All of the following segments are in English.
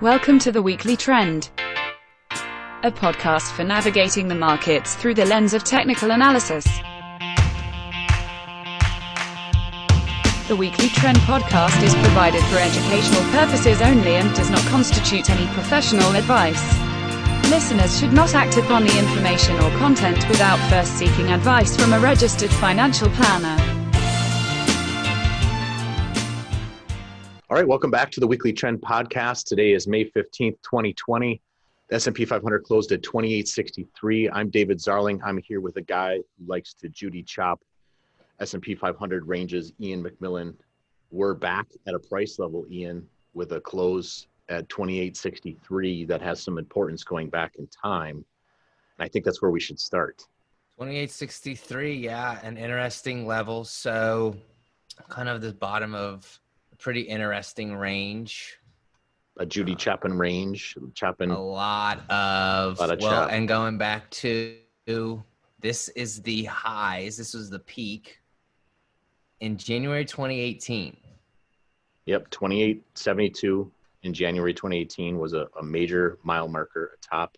Welcome to the Weekly Trend, a podcast for navigating the markets through the lens of technical analysis. The Weekly Trend podcast is provided for educational purposes only and does not constitute any professional advice. Listeners should not act upon the information or content without first seeking advice from a registered financial planner. All right, welcome back to the Weekly Trend podcast. Today is May 15th, 2020. The S&P 500 closed at 2863. I'm David Zarling. I'm here with a guy who likes to Judy chop S&P 500 ranges, Ian McMillan. We're back at a price level, Ian, with a close at 2863 that has some importance going back in time. And I think that's where we should start. 2863, yeah, an interesting level. So kind of the bottom of pretty interesting range. A Judy chopping range, chopping a lot of chop. And going back to this is the highs. This was the peak in January 2018. Yep, 2872 in January 2018 was a major mile marker, a top.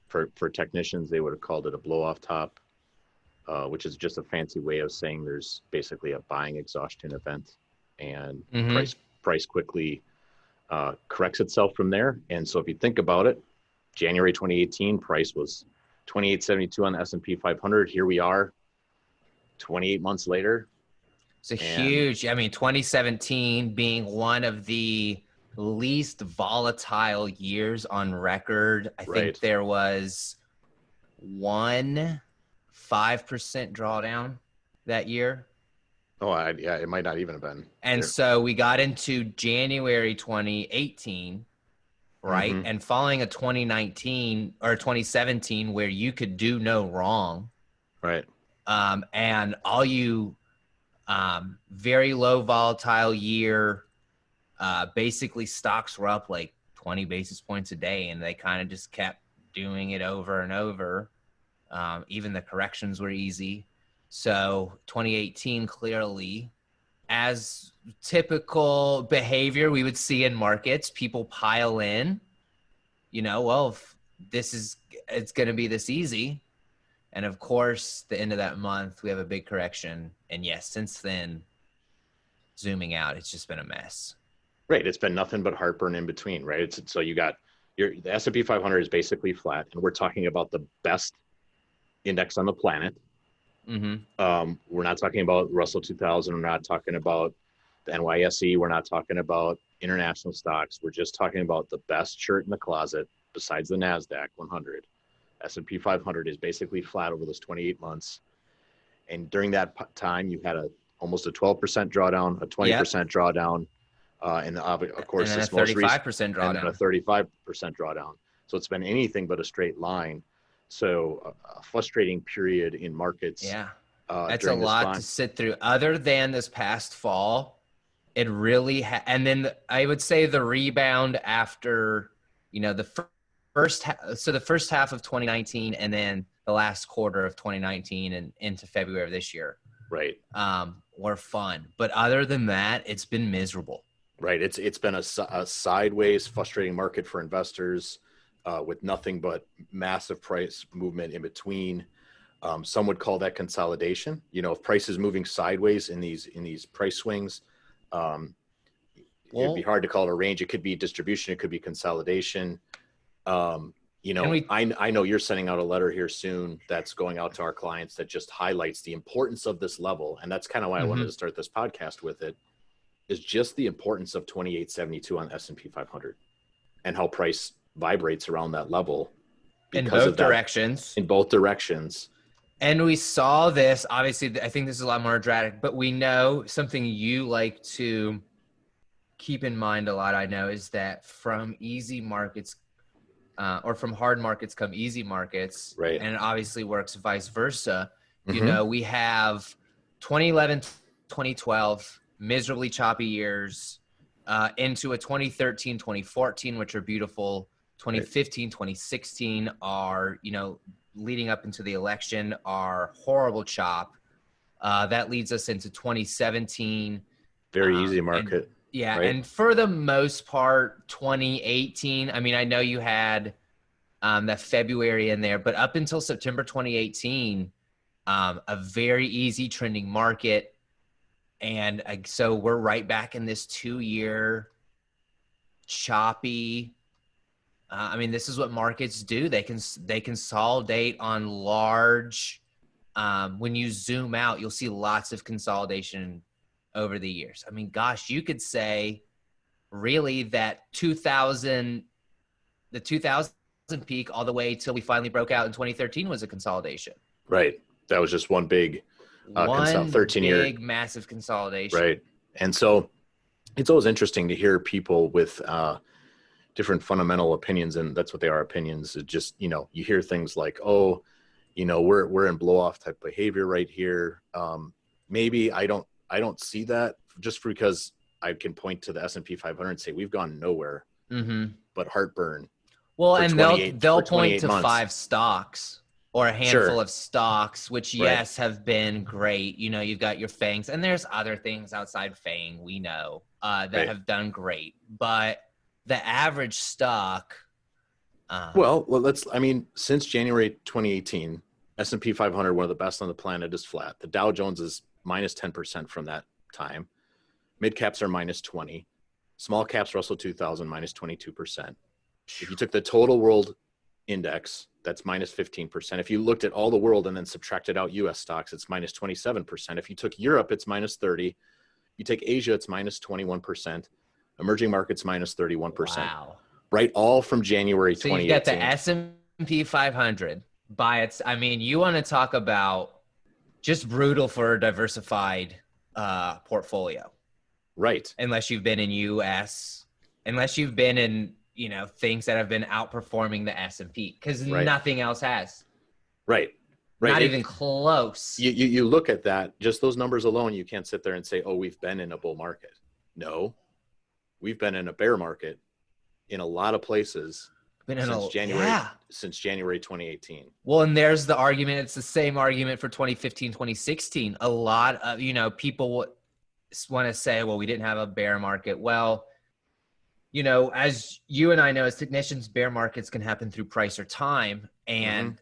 For technicians, they would have called it a blow-off top, which is just a fancy way of saying there's basically a buying exhaustion event, and price quickly corrects itself from there. And so if you think about it, January 2018 price was 2872 on the S&P 500. Here we are 28 months later. It's a huge, 2017 being one of the least volatile years on record. I think there was 5% drawdown that year. Oh, yeah, it might not even have been. And so we got into January 2018, right? Mm-hmm. And following a 2019 or 2017 where you could do no wrong. Right. And all you very low volatile year, basically stocks were up like 20 basis points a day, and they kind of just kept doing it over and over. Even the corrections were easy. So 2018 clearly, as typical behavior we would see in markets, people pile in, if it's going to be this easy. And of course, the end of that month, we have a big correction. And yes, since then, zooming out, it's just been a mess. Right. It's been nothing but heartburn in between, right? So you got the S&P 500 is basically flat, and we're talking about the best index on the planet. Mm-hmm. We're not talking about Russell 2000. We're not talking about the NYSE. We're not talking about international stocks. We're just talking about the best shirt in the closet besides the NASDAQ 100. S&P 500 is basically flat over those 28 months. And during that time, you had almost a 12% drawdown, a 20% drawdown, and of course, and this a 35% drawdown. And a 35% drawdown. So it's been anything but a straight line. So a frustrating period in markets. Yeah, that's a lot to sit through. Other than this past fall, it really and then I would say the rebound after, the first half of 2019 and then the last quarter of 2019 and into February of this year. Right. Were fun. But other than that, it's been miserable. Right. It's been a sideways, frustrating market for investors. With nothing but massive price movement in between. Some would call that consolidation. If price is moving sideways in these price swings, it'd be hard to call it a range. It could be distribution. It could be consolidation. I know you're sending out a letter here soon that's going out to our clients that just highlights the importance of this level. And that's kind of why I wanted to start this podcast with it, is just the importance of 2872 on S&P 500 and how price vibrates around that level in both directions. And we saw this, obviously, I think this is a lot more dramatic, but we know something you like to keep in mind a lot, I know, is that from easy markets or from hard markets come easy markets. Right. And it obviously works vice versa. We have 2011, 2012, miserably choppy years into a 2013, 2014, which are beautiful. 2015, 2016 are, leading up into the election are horrible chop. That leads us into 2017. Very easy market. Yeah, right? and for the most part, 2018, I mean, I know you had that February in there, but up until September 2018, a very easy trending market. And so we're right back in this 2-year choppy. I mean, this is what markets do. They consolidate on large. When you zoom out, you'll see lots of consolidation over the years. I mean, gosh, you could say really that the 2000 peak all the way till we finally broke out in 2013 was a consolidation. Right. That was just one big One 13-year, big massive consolidation. right? And so it's always interesting to hear people with different fundamental opinions, and that's what they are, opinions. It just, you hear things like, oh, we're in blow off type behavior right here. Maybe I don't see that, just because I can point to the S&P 500 and say we've gone nowhere, but heartburn. Well, and they'll point to months. 5 stocks or a handful of stocks, which yes, have been great. You've got your FANGs, and there's other things outside FANG we know that have done great, but the average stock. Since January 2018, S&P 500, one of the best on the planet, is flat. The Dow Jones is minus 10% from that time. Mid caps are minus 20. Small caps, Russell 2000, minus 22%. If you took the total world index, that's minus 15%. If you looked at all the world and then subtracted out US stocks, it's minus 27%. If you took Europe, it's minus 30. You take Asia, it's minus 21%. Emerging markets, minus 31%. Wow. Right, all from January 2018. So you got the S&P 500 by its. I mean, you want to talk about just brutal for a diversified portfolio. Right. Unless you've been in US, unless you've been in, things that have been outperforming the S&P, because nothing else has. Right. Not even close. You look at that, just those numbers alone, you can't sit there and say, oh, we've been in a bull market. No, we've been in a bear market in a lot of places since January 2018. Well, and there's the argument. It's the same argument for 2015, 2016. A lot of, people want to say, well, we didn't have a bear market. Well, as you and I know, as technicians, bear markets can happen through price or time. And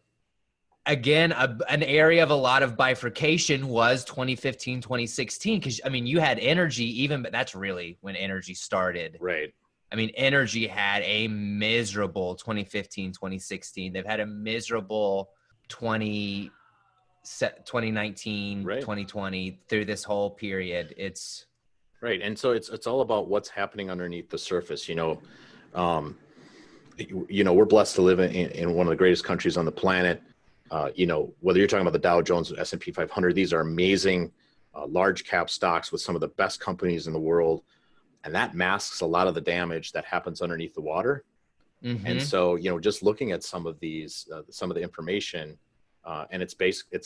again, an area of a lot of bifurcation was 2015, 2016. Because, you had energy but that's really when energy started. Right. Energy had a miserable 2015, 2016. They've had a miserable 2019, 2020 through this whole period. It's right. And so it's all about what's happening underneath the surface. We're blessed to live in one of the greatest countries on the planet. Whether you're talking about the Dow Jones or S&P 500, these are amazing large cap stocks with some of the best companies in the world. And that masks a lot of the damage that happens underneath the water. And so, just looking at some of these, some of the information, and it's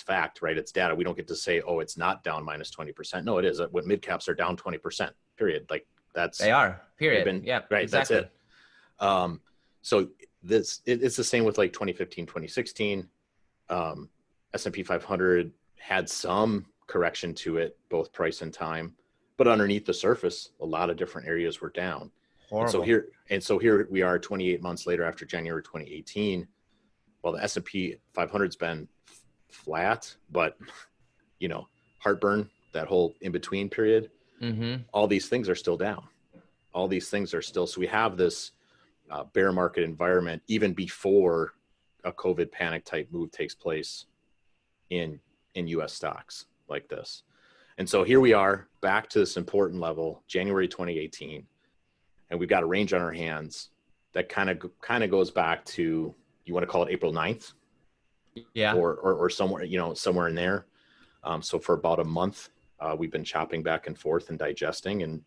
fact, right? It's data. We don't get to say, oh, it's not down minus 20%. No, it is. What mid caps are down 20%, period. Like they are, period. Right. Exactly. That's it. So it's the same with like 2015, 2016. S&P 500 had some correction to it, both price and time. But underneath the surface, a lot of different areas were down. Horrible. And so here we are 28 months later after January 2018. Well, the S&P 500's been flat, but, heartburn, that whole in-between period, all these things are still down. All these things are still. So we have this bear market environment even before a COVID panic type move takes place in U.S. stocks like this. And so here we are back to this important level, January 2018, and we've got a range on our hands that kind of goes back to, you want to call it April 9th? Yeah. Or somewhere, somewhere in there. So for about a month, we've been chopping back and forth and digesting. And,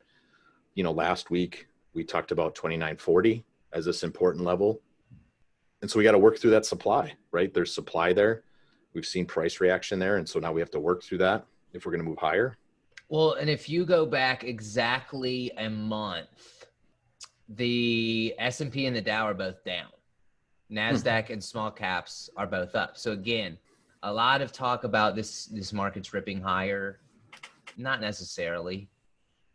last week we talked about 2940 as this important level. And so we got to work through that supply, right? There's supply there. We've seen price reaction there. And so now we have to work through that if we're going to move higher. Well, and if you go back exactly a month, the S&P and the Dow are both down. NASDAQ and small caps are both up. So again, a lot of talk about this market's ripping higher. Not necessarily.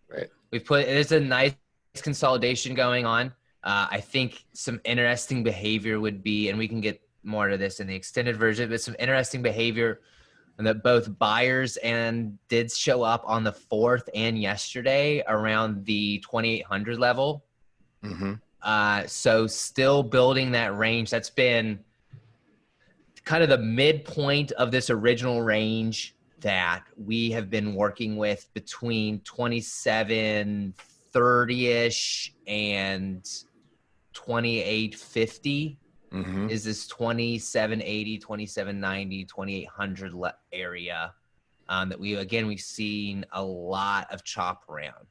Right. There's a nice consolidation going on. I think some interesting behavior would be, and we can get more to this in the extended version, but some interesting behavior and that both buyers and did show up on the 4th and yesterday around the 2,800 level. So still building that range. That's been kind of the midpoint of this original range that we have been working with between 2730-ish and 2850 is this 2780, 2790, 2800 area that we've seen a lot of chop around.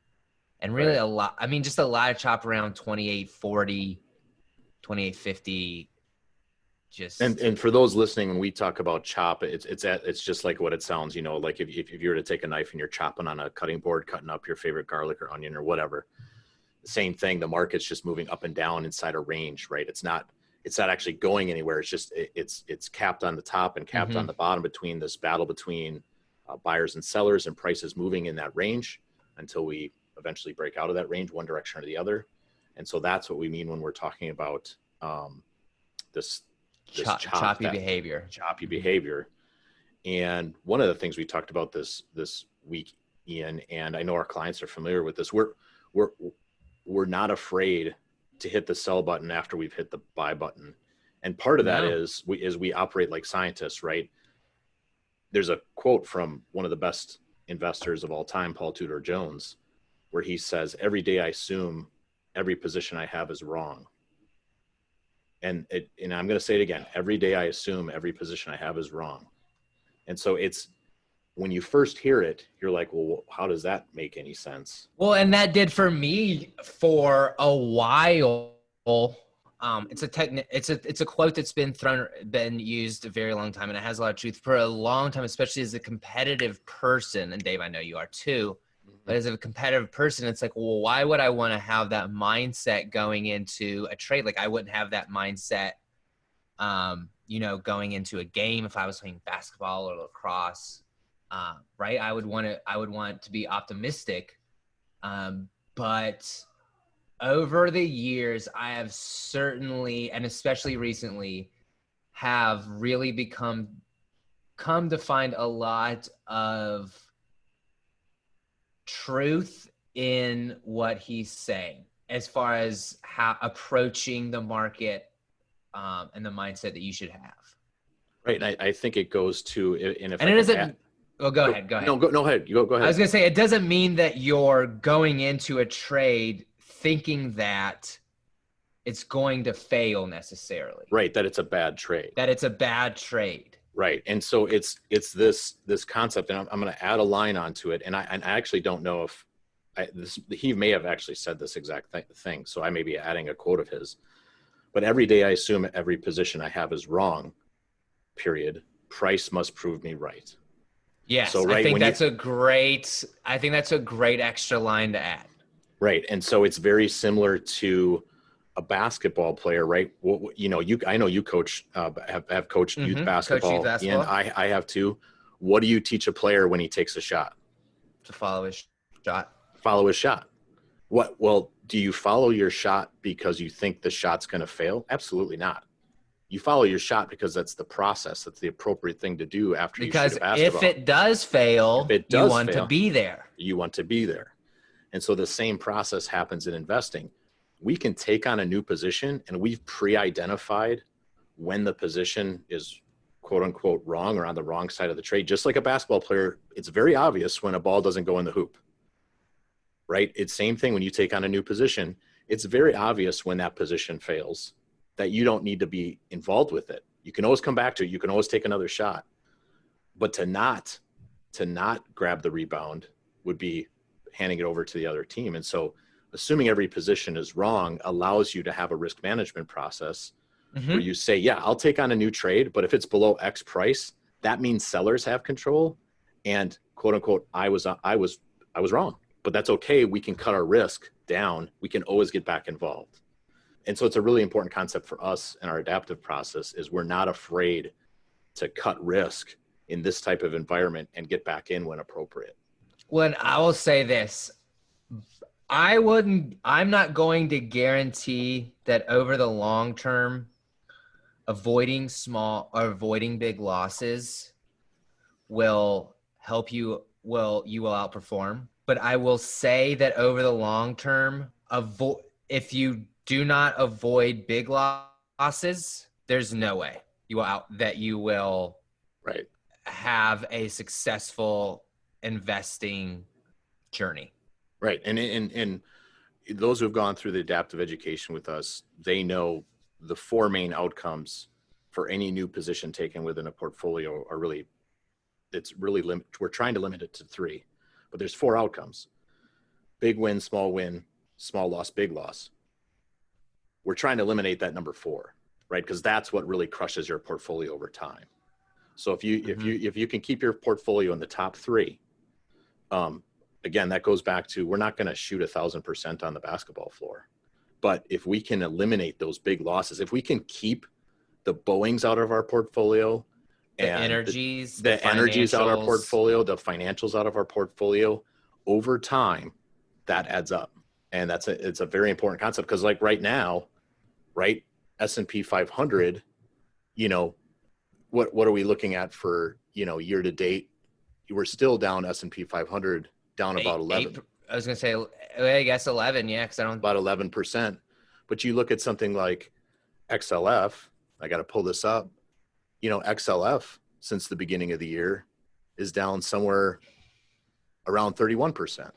And really a lot, I mean, just a lot of chop around 2840, 2850. Just and for those listening, when we talk about chop, it's just like what it sounds, you know, like if you were to take a knife and you're chopping on a cutting board, cutting up your favorite garlic or onion or whatever, same thing. The market's just moving up and down inside a range, right? It's not actually going anywhere. It's just it's capped on the top and capped on the bottom between this battle between buyers and sellers, and prices moving in that range until we eventually break out of that range one direction or the other. And so that's what we mean when we're talking about this choppy behavior. And one of the things we talked about this week, Ian, and I know our clients are familiar with this, we're not afraid to hit the sell button after we've hit the buy button. And part of that is we operate like scientists, right? There's a quote from one of the best investors of all time, Paul Tudor Jones, where he says, "Every day I assume every position I have is wrong." And I'm going to say it again. Every day I assume every position I have is wrong. And so it's, when you first hear it, you're like, well, how does that make any sense? Well, and that did for me for a while. It's a quote that's been used a very long time, and it has a lot of truth for a long time, especially as a competitive person. And Dave, I know you are too. But as a competitive person, it's like, well, why would I want to have that mindset going into a trade? Like, I wouldn't have that mindset, going into a game if I was playing basketball or lacrosse, right? I would want to be optimistic. But over the years, I have certainly, and especially recently, have really come to find a lot of truth in what he's saying as far as how approaching the market and the mindset that you should have. Right. And I think it goes to, go ahead. No, go ahead. Go ahead. I was going to say, it doesn't mean that you're going into a trade thinking that it's going to fail necessarily. Right. That it's a bad trade. Right. And so it's this concept, and I'm going to add a line onto it. And I actually don't know if he may have actually said this exact thing. So I may be adding a quote of his, but every day I assume every position I have is wrong, period. Price must prove me right. Yes. So, right, I think that's a great extra line to add. Right. And so it's very similar to a basketball player, right? I know you coach, have coached youth basketball. And I have too. What do you teach a player when he takes a shot? To follow his shot. Well, do you follow your shot because you think the shot's going to fail? Absolutely not. You follow your shot because that's the process. That's the appropriate thing to do after you shoot a basketball. Because if it does fail, you want to be there. You want to be there. And so the same process happens in investing. We can take on a new position, and we've pre-identified when the position is quote unquote wrong or on the wrong side of the trade. Just like a basketball player, it's very obvious when a ball doesn't go in the hoop, right? It's same thing when you take on a new position. It's very obvious when that position fails that you don't need to be involved with it. You can always come back to it. You can always take another shot, but to not grab the rebound would be handing it over to the other team. And so assuming every position is wrong allows you to have a risk management process where you say, yeah, I'll take on a new trade, but if it's below X price, that means sellers have control, and quote unquote, I was wrong, but that's okay. We can cut our risk down. We can always get back involved. And so it's a really important concept for us in our adaptive process is we're not afraid to cut risk in this type of environment and get back in when appropriate. Well, I will say this, I'm not going to guarantee that over the long term, avoiding big losses will help you, you will outperform. But I will say that over the long term, if you do not avoid big losses, there's no way you will Right. have a successful investing journey. Right. And those who have gone through the adaptive education with us, they know the four main outcomes for any new position taken within a portfolio are really, we're trying to limit it to three, but there's four outcomes: big win, small loss, big loss. We're trying to eliminate that number four, right? Because that's what really crushes your portfolio over time. So if you can keep your portfolio in the top three, again, that goes back to, we're not going to shoot 1,000% on the basketball floor, but if we can eliminate those big losses, if we can keep the Boeings out of our portfolio, The and energies, the energies out of our portfolio, the financials out of our portfolio, over time, that adds up. And it's a very important concept, because like right now, right, S&P 500, what are we looking at for, year to date? We're still down. S&P 500 down about 11. I was going to say, I guess 11. Yeah. Cause about 11%. But you look at something like XLF, I got to pull this up. XLF since the beginning of the year is down somewhere around 31%.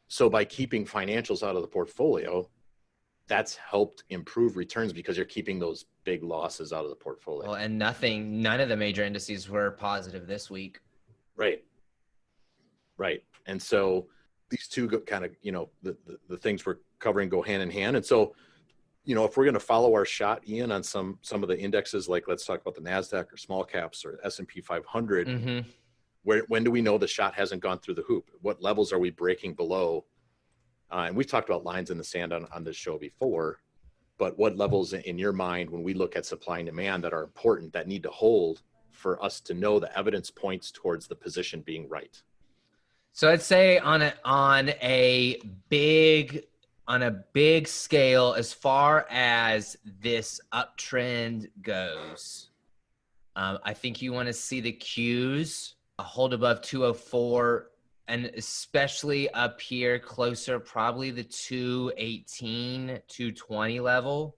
So by keeping financials out of the portfolio, that's helped improve returns, because you're keeping those big losses out of the portfolio. Well, and none of the major indices were positive this week. Right. And so these two kind of, the things we're covering go hand in hand. And so, if we're going to follow our shot, Ian, on some of the indexes, like let's talk about the NASDAQ or small caps or S&P 500, when do we know the shot hasn't gone through the hoop? What levels are we breaking below? And we've talked about lines in the sand on this show before, but what levels in your mind, when we look at supply and demand, that are important, that need to hold for us to know the evidence points towards the position being right? So I'd say on a big scale, as far as this uptrend goes, I think you want to see the Qs hold above 204, and especially up here closer, probably the 218, 220 level.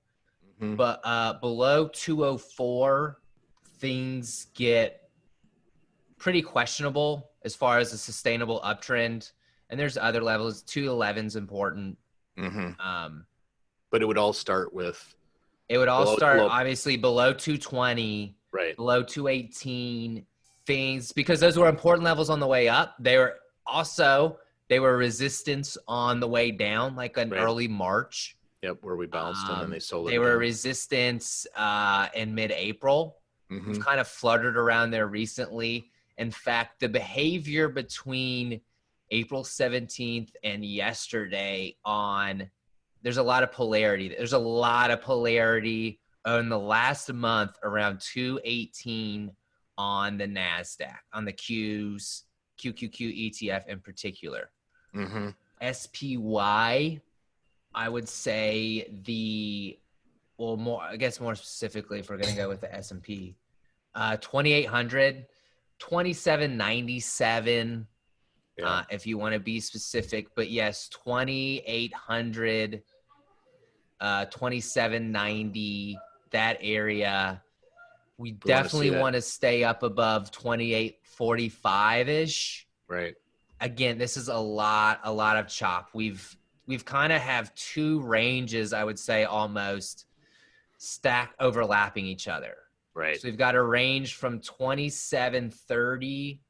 But below 204, things get pretty questionable as far as a sustainable uptrend. And there's other levels. 211's important. But it would all start with, obviously below 220, right, below 218 things, because those were important levels on the way up. They were resistance on the way down, like an early March. Yep, where we bounced and then they sold it. They were resistance in mid-April. We've kind of fluttered around there recently. In fact, the behavior between April 17th and yesterday there's a lot of polarity. There's a lot of polarity in the last month around 218 on the NASDAQ, on the QQQ ETF in particular. SPY, I would say more specifically, if we're going to go with the S&P, 2,800, 2,797, if you want to be specific. But yes, 2,800, 2,790, that area. We definitely want to stay up above 2,845-ish. Right. Again, this is a lot of chop. We've kind of have two ranges, I would say, almost overlapping each other. Right. So we've got a range from 2,730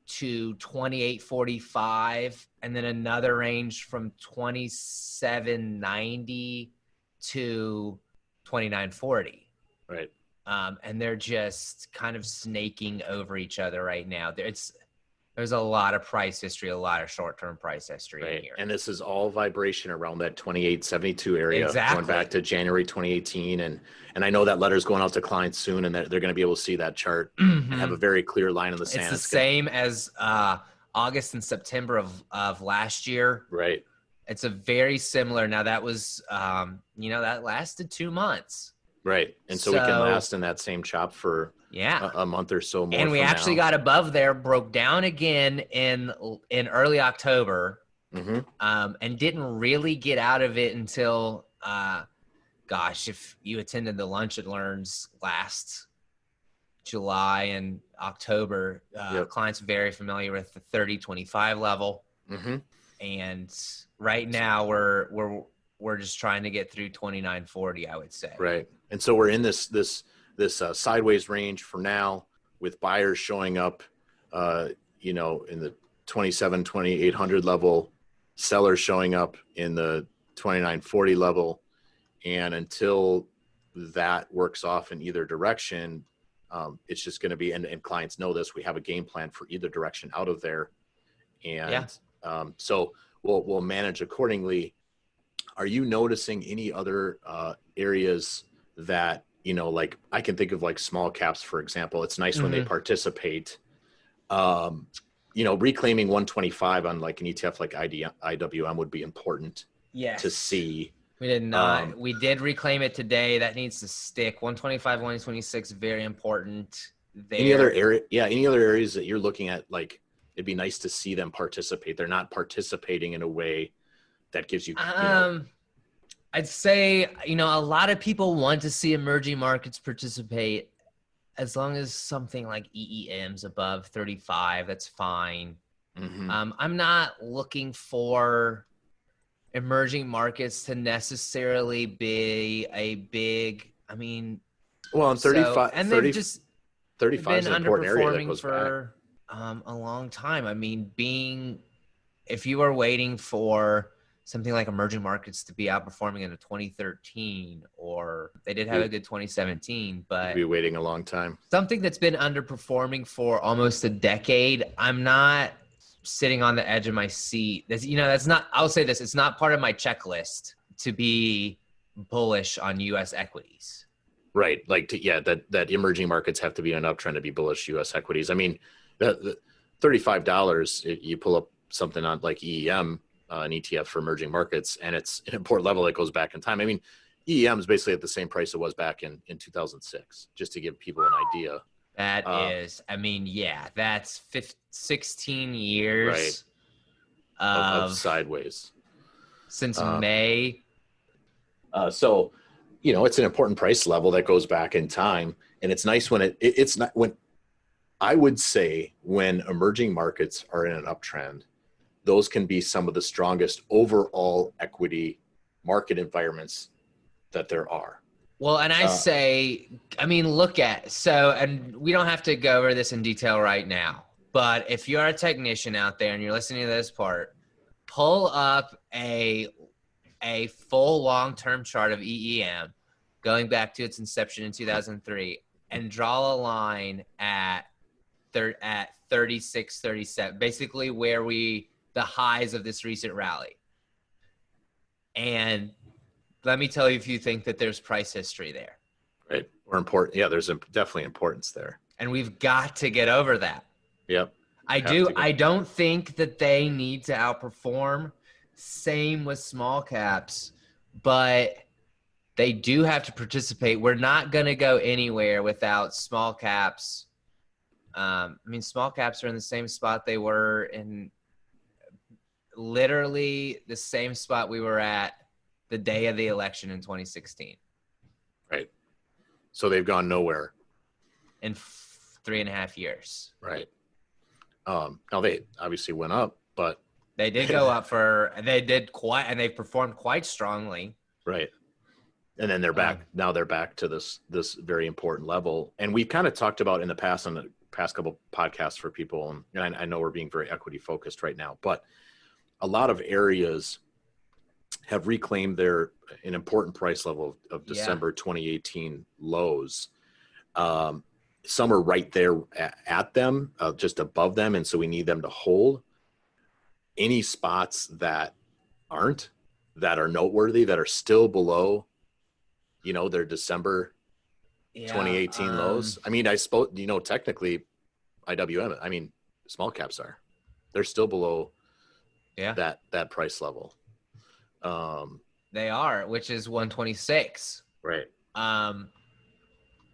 to 2,845, and then another range from 2,790 to 2,940. Right. And they're just kind of snaking over each other right now. There's a lot of price history, a lot of short-term price history in here. And this is all vibration around that 2872 area, going back to January 2018. And I know that letter's going out to clients soon, and they're going to be able to see that chart and have a very clear line in the sand. It's the same as August and September of last year. Right. It's a very similar. Now that was, that lasted 2 months. Right. And so we can last in that same chop for a month or so more. And we actually got above there, broke down again in early October, and didn't really get out of it until, if you attended the Lunch and Learns last July and October, clients are very familiar with the 30-25 level. And right now we're just trying to get through 29.40, I would say. Right. And so we're in this sideways range for now, with buyers showing up, in the 27,800 level, sellers showing up in the 29.40 level. And until that works off in either direction, it's just going to be, and clients know this, we have a game plan for either direction out of there. And so we'll manage accordingly. Are you noticing any other areas that, like I can think of like small caps, for example? It's nice when they participate. Reclaiming 125 on like an ETF like IWM would be important to see. We did not. We did reclaim it today. That needs to stick. 125, 126, very important. There. Any other areas that you're looking at? Like, it'd be nice to see them participate. They're not participating in a way that gives you. I'd say, a lot of people want to see emerging markets participate. As long as something like EEM's above 35, that's fine. I'm not looking for emerging markets to necessarily be a big, well, on 35, and they've just 35 is an important area that goes for a long time. If you are waiting for something like emerging markets to be outperforming in 2013, or they did have a good 2017, but be waiting a long time. Something that's been underperforming for almost a decade. I'm not sitting on the edge of my seat. That's not, I'll say this, it's not part of my checklist to be bullish on U.S. equities. Right. Like, that emerging markets have to be an uptrend to be bullish U.S. equities. The $35, you pull up something on like EEM, an ETF for emerging markets, and it's an important level that goes back in time. EEM is basically at the same price it was back in 2006, just to give people an idea. That is, that's 16 years of sideways since May. So, it's an important price level that goes back in time, and it's nice when it's not when I would say when emerging markets are in an uptrend, those can be some of the strongest overall equity market environments that there are. Well, and I say, and we don't have to go over this in detail right now, but if you're a technician out there and you're listening to this part, pull up a full long-term chart of EEM going back to its inception in 2003 and draw a line at 36, 37, basically where the highs of this recent rally. And let me tell you if you think that there's price history there. Right. Or important. Yeah, there's definitely importance there. And we've got to get over that. Yep. I don't think that they need to outperform. Same with small caps, but they do have to participate. We're not going to go anywhere without small caps. Small caps are in the same spot they were in, literally the same spot we were at the day of the election in 2016. Right. So they've gone nowhere in 3.5 years. Right. Now they obviously went up, but they did go up and they performed quite strongly. Right. And then they're back. Now they're back to this very important level. And we've kind of talked about in the past, on the past couple podcasts for people, and I know we're being very equity focused right now, but a lot of areas have reclaimed an important price level of December 2018 lows. Some are right there at them, just above them, and so we need them to hold. Any spots that aren't, that are noteworthy, that are still below, their December 2018 lows. I suppose, technically small caps they're still below that price level. They are, which is 126. Right.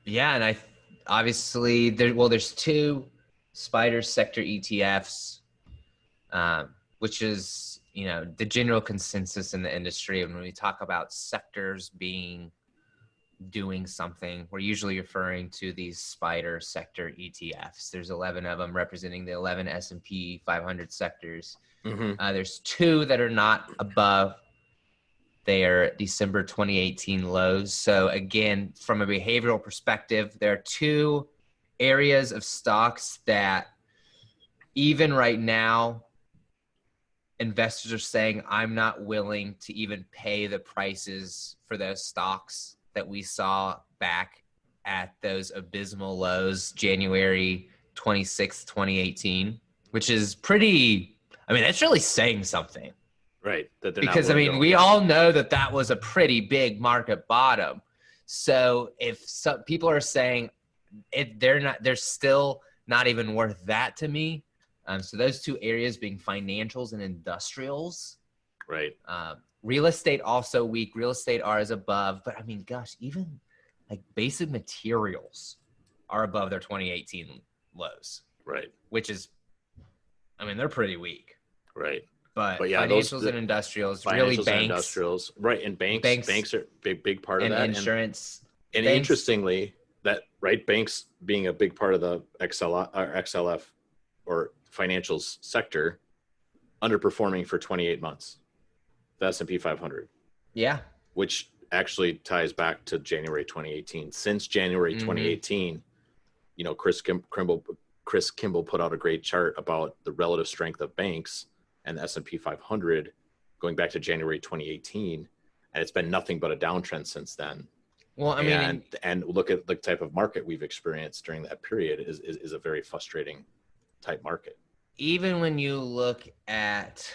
Yeah, and obviously there's two spider sector ETFs, which is the general consensus in the industry. And when we talk about sectors doing something, we're usually referring to these spider sector ETFs. There's 11 of them representing the 11 S&P 500 sectors. There's two that are not above their December 2018 lows. So again, from a behavioral perspective, there are two areas of stocks that even right now, investors are saying, I'm not willing to even pay the prices for those stocks that we saw back at those abysmal lows, January 26th, 2018, which is that's really saying something. Right. That they're Because, not willing to we all know that was a pretty big market bottom. So if some people are saying they're still not even worth that to me. So those two areas being financials and industrials. Right. Real estate also weak. Real estate R is above. But, gosh, even like basic materials are above their 2018 lows. Right. Which is, they're pretty weak. Right. But yeah, financials and industrials, really banks. And industrials. Right. And banks are a big part of that. And insurance. And interestingly, banks being a big part of the XLF or financials sector, underperforming for 28 months, the S&P 500. Yeah. Which actually ties back to January 2018. Since January 2018, Chris Kimball put out a great chart about the relative strength of banks and the S&P 500 going back to January 2018. And it's been nothing but a downtrend since then. Well, and look at the type of market we've experienced during that period is a very frustrating type market. Even when you look at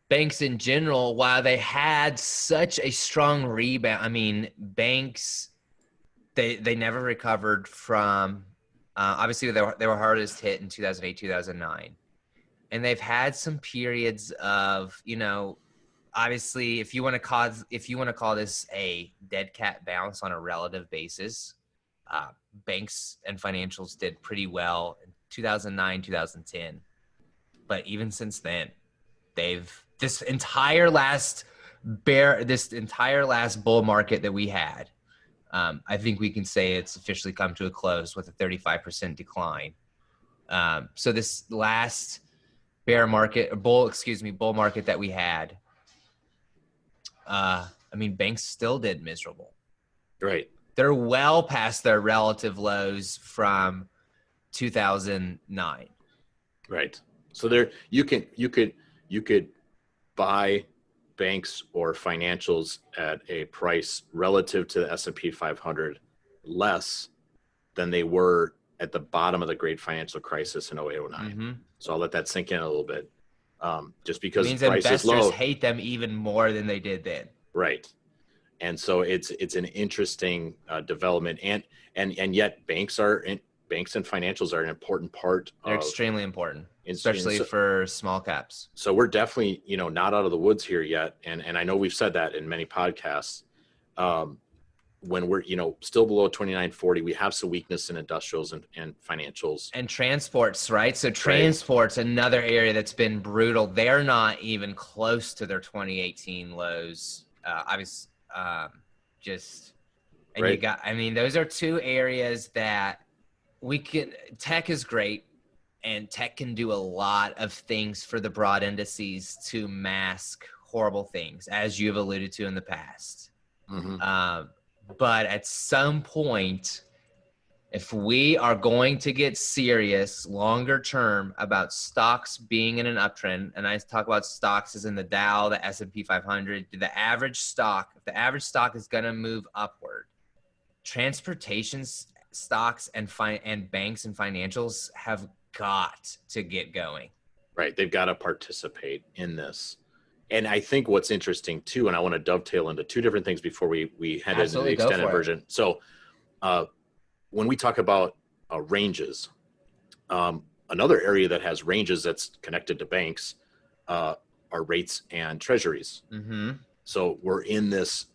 banks in general, while they had such a strong rebound, banks, they never recovered from, obviously they were hardest hit in 2008, 2009. And they've had some periods of, obviously, if you want to call this a dead cat bounce on a relative basis, banks and financials did pretty well in 2009, 2010. But even since then, this entire last bull market that we had, I think we can say it's officially come to a close with a 35% decline. So this last bull market that we had, banks still did miserable. Right. They're well past their relative lows from 2009. Right. So you could buy banks or financials at a price relative to the S&P 500 less than they were at the bottom of the great financial crisis in 08, 09. So I'll let that sink in a little bit. Just because it means the price investors is low, hate them even more than they did then. Right. And so it's an interesting development, and yet banks and financials are an important part. They're extremely important, especially for small caps. So we're definitely, not out of the woods here yet. And I know we've said that in many podcasts. When we're, still below 2940, we have some weakness in industrials and financials. And transports, right? So transport's another area that's been brutal. They're not even close to their 2018 lows. You got, those are two areas that tech is great, and tech can do a lot of things for the broad indices to mask horrible things, as you've alluded to in the past. But at some point, if we are going to get serious longer term about stocks being in an uptrend, and I talk about stocks as in the Dow, the S&P 500, if the average stock is going to move upward, transportation stocks and banks and financials have got to get going. Right. They've got to participate in this. And I think what's interesting too, and I want to dovetail into two different things before we head into the extended version. So when we talk about ranges, another area that has ranges that's connected to banks, rates and treasuries. Mm-hmm. So we're in this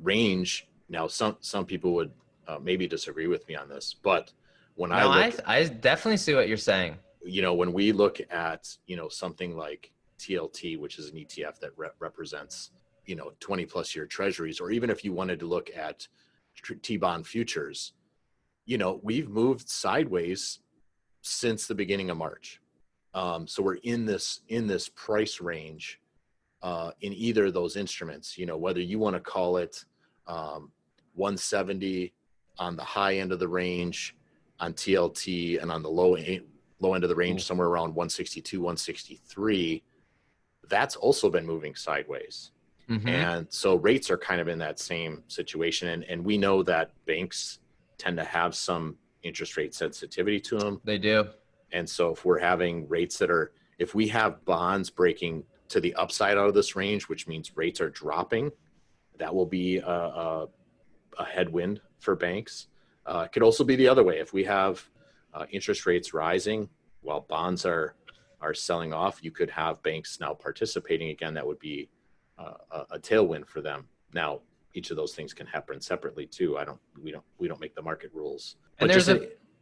range now. Some people would maybe disagree with me on this, but when No, I definitely see what you're saying. when we look at something like TLT, which is an ETF that represents 20 plus year treasuries, or even if you wanted to look at T-bond futures, we've moved sideways since the beginning of March. So we're in this price range in either of those instruments, whether you want to call it 170 on the high end of the range on TLT, and on the low end of the range, somewhere around 162, 163. That's also been moving sideways. Mm-hmm. And so rates are kind of in that same situation. And we know that banks tend to have some interest rate sensitivity to them. They do. And so if we're having rates if we have bonds breaking to the upside out of this range, which means rates are dropping, that will be a headwind for banks. It could also be the other way. If we have interest rates rising while bonds are selling off, you could have banks now participating again. That would be a tailwind for them. Now, each of those things can happen separately too. We don't make the market rules. And but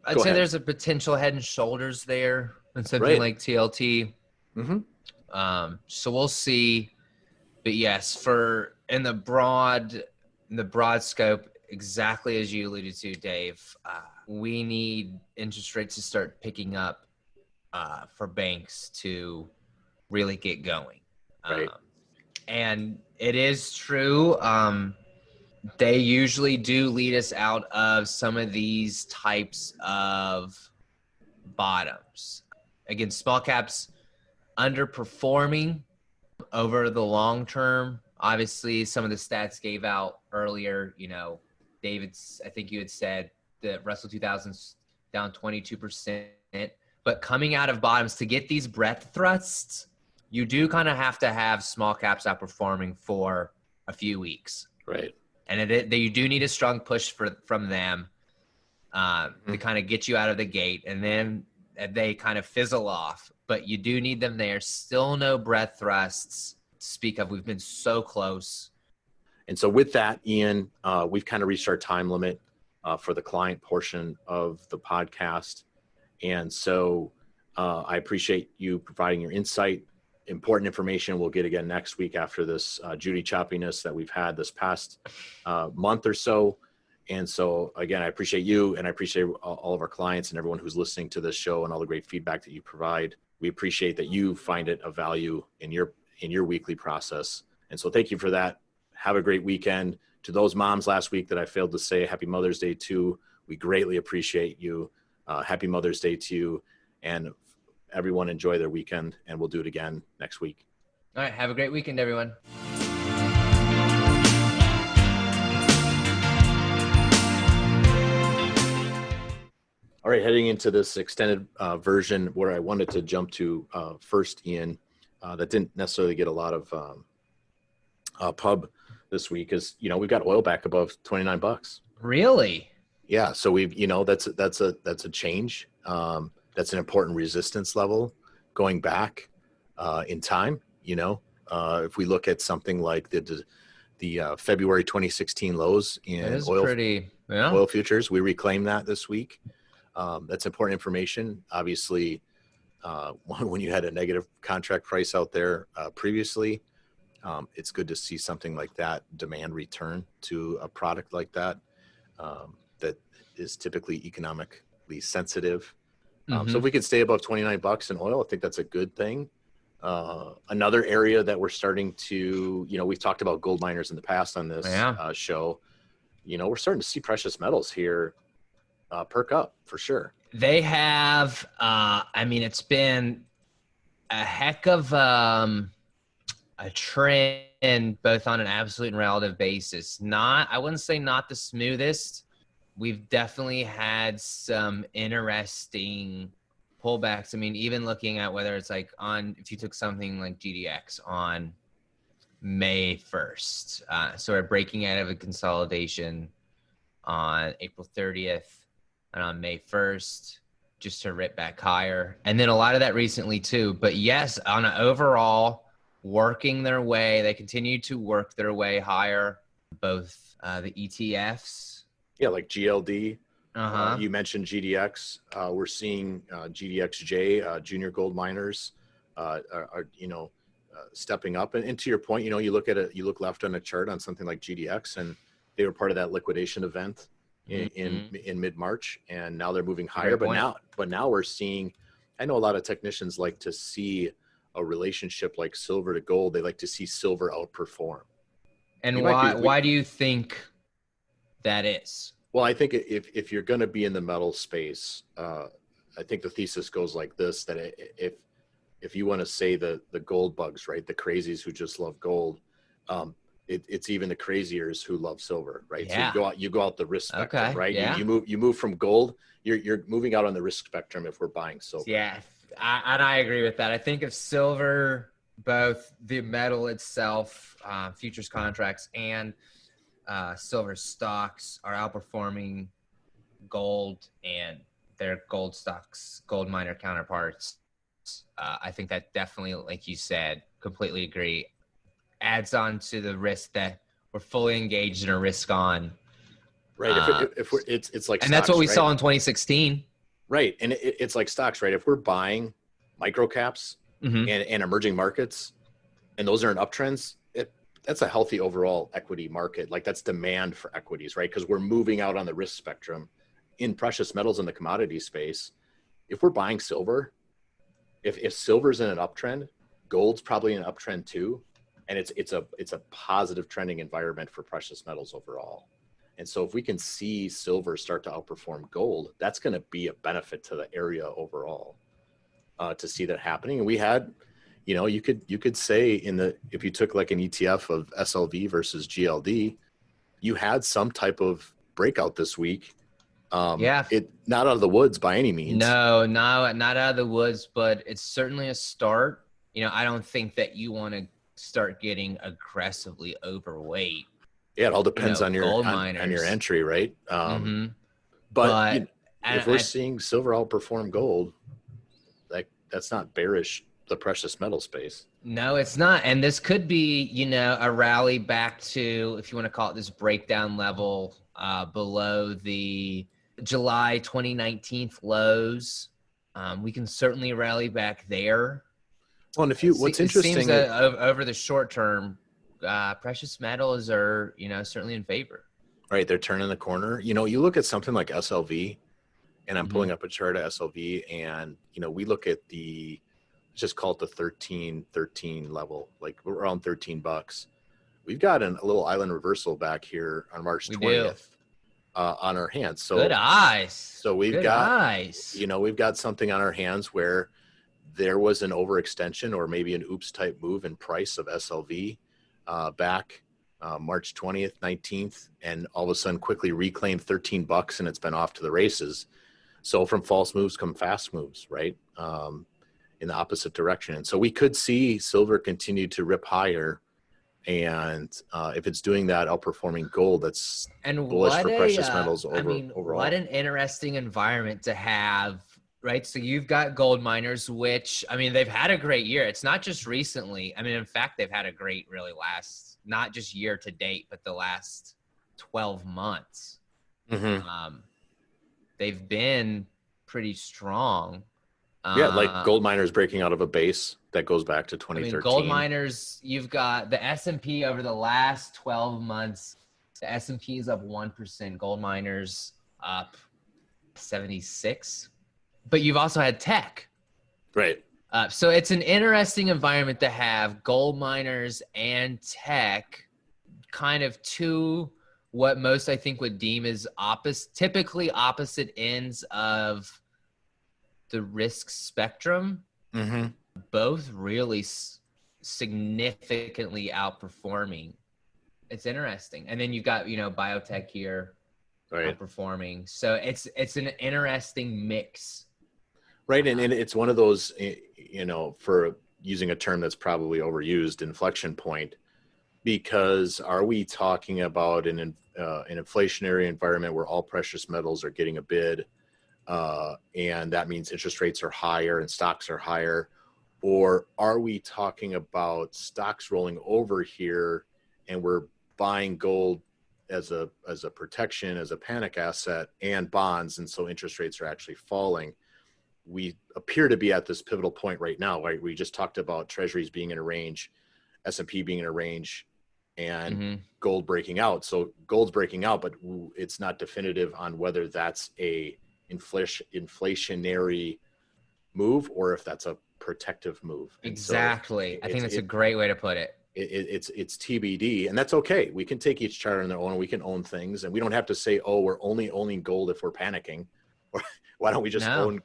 I'd say there's a potential head and shoulders there in something right. like TLT. Mm-hmm. So we'll see. But yes, in the broad scope, exactly as you alluded to, Dave, we need interest rates to start picking up for banks to really get going. Right. And it is true. They usually do lead us out of some of these types of bottoms. Again, small caps underperforming over the long term. Obviously, some of the stats gave out earlier, David's, I think you had said that Russell 2000's down 22%, but coming out of bottoms to get these breadth thrusts, you do kind of have to have small caps outperforming for a few weeks. Right. And you do need a strong push from them to kind of get you out of the gate, and then they kind of fizzle off. But you do need them there. Still no breadth thrusts to speak of. We've been so close. And so with that, Ian, we've kind of reached our time limit for the client portion of the podcast. And so I appreciate you providing your insight, important information we'll get again next week after this Judy choppiness that we've had this past month or so. And so again, I appreciate you, and I appreciate all of our clients and everyone who's listening to this show and all the great feedback that you provide. We appreciate that you find it of value in your weekly process. And so thank you for that. Have a great weekend. To those moms last week that I failed to say happy Mother's Day to, we greatly appreciate you. Happy Mother's Day to you, and everyone enjoy their weekend, and we'll do it again next week. All right. Have a great weekend, everyone. All right, heading into this extended version where I wanted to jump to first, Ian, that didn't necessarily get a lot of pub this week is, we've got oil back above $29. Really? Yeah. So we've, that's a change. That's an important resistance level going back in time. If we look at something like the February 2016 lows in oil futures, we reclaim that this week. That's important information. Obviously, when you had a negative contract price out there previously, it's good to see something like that demand return to a product like that that is typically economically sensitive. So if we could stay above $29 in oil, I think that's a good thing. Another area that we're starting to, we've talked about gold miners in the past on this show. We're starting to see precious metals here perk up for sure. They have, it's been a heck of a trend, both on an absolute and relative basis. I wouldn't say not the smoothest. We've definitely had some interesting pullbacks. Even looking at whether it's if you took something like GDX on May 1st. So we're breaking out of a consolidation on April 30th and on May 1st, just to rip back higher. And then a lot of that recently too. But yes, on an overall, working their way. They continue to work their way higher. Both the ETFs. Yeah, like GLD. Uh-huh. You mentioned GDX. We're seeing GDXJ, junior gold miners, are stepping up. And to your point, you look at it, you look left on a chart on something like GDX, and they were part of that liquidation event in mid-March, and now they're moving higher. But now we're seeing. I know a lot of technicians like to see a relationship like silver to gold. They like to see silver outperform. And why do you think that is? Well, I think if you're going to be in the metal space, I think the thesis goes like this: that if you want to say the gold bugs, right, the crazies who just love gold, it's even the craziers who love silver, right? Yeah. So you go out the risk spectrum, Okay. right? Yeah. You move from gold. You're moving out on the risk spectrum if we're buying silver. Yeah, I agree with that. I think if silver, both the metal itself, futures contracts, and silver stocks are outperforming gold and their gold stocks, gold miner counterparts, I think that definitely, like you said, completely agree, adds on to the risk that we're fully engaged in a risk on. Right. If we're, it's like, and stocks, that's what we right? saw in 2016. Right. And it's like stocks, right? If we're buying micro caps and emerging markets, and those are in uptrends, that's a healthy overall equity market. Like, that's demand for equities, right? Because we're moving out on the risk spectrum in precious metals in the commodity space. If we're buying silver, if silver's in an uptrend, gold's probably in an uptrend too. And it's a positive trending environment for precious metals overall. And so if we can see silver start to outperform gold, that's going to be a benefit to the area overall, to see that happening. And we had, you could say if you took like an ETF of SLV versus GLD, you had some type of breakout this week. It not out of the woods by any means. No, not out of the woods, but it's certainly a start. I don't think that you want to start getting aggressively overweight. Yeah, it all depends on your entry, right? But if we're seeing silver outperform gold, that's not bearish the precious metal space. No, it's not. And this could be, a rally back to, if you want to call it this breakdown level, below the July 2019 lows. We can certainly rally back there. Well, and what's interesting, seems that over the short term, precious metals are, certainly in favor. Right. They're turning the corner. You look at something like SLV, and I'm pulling up a chart of SLV, and, we look at just call it the 13 level, like we're around $13. We've got a little island reversal back here on March 20th on our hands. So good eyes. So we've got something on our hands where there was an overextension or maybe an oops type move in price of SLV back March 20th, 19th, and all of a sudden quickly reclaimed $13, and it's been off to the races. So from false moves come fast moves, right? In the opposite direction. And so we could see silver continue to rip higher. And if it's doing that, outperforming gold, that's bullish for precious metals overall. What an interesting environment to have, right? So you've got gold miners, which, they've had a great year. It's not just recently. In fact, they've had a great, really not just year to date, but the last 12 months. They've been pretty strong. Like gold miners breaking out of a base that goes back to 2013. Gold miners, you've got the S&P over the last 12 months. The S&P is up 1%. Gold miners up 76. But you've also had tech. Right. So it's an interesting environment to have gold miners and tech, kind of two, what most I think would deem as typically opposite ends of the risk spectrum. Both really significantly outperforming. It's interesting. And then you've got, biotech here outperforming. So it's an interesting mix. Right. And it's one of those, for using a term that's probably overused, inflection point, because are we talking about an inflationary environment where all precious metals are getting a bid, and that means interest rates are higher and stocks are higher? Or are we talking about stocks rolling over here and we're buying gold as a protection, as a panic asset, and bonds, and so interest rates are actually falling? We appear to be at this pivotal point right now, right? We just talked about treasuries being in a range, S&P being in a range, and gold breaking out. So gold's breaking out, but it's not definitive on whether that's a inflationary move or if that's a protective move. And exactly. So I think that's a great way to put it. It's TBD, and that's okay. We can take each chart on their own. We can own things, and we don't have to say, "Oh, we're only owning gold if we're panicking," or why don't we just own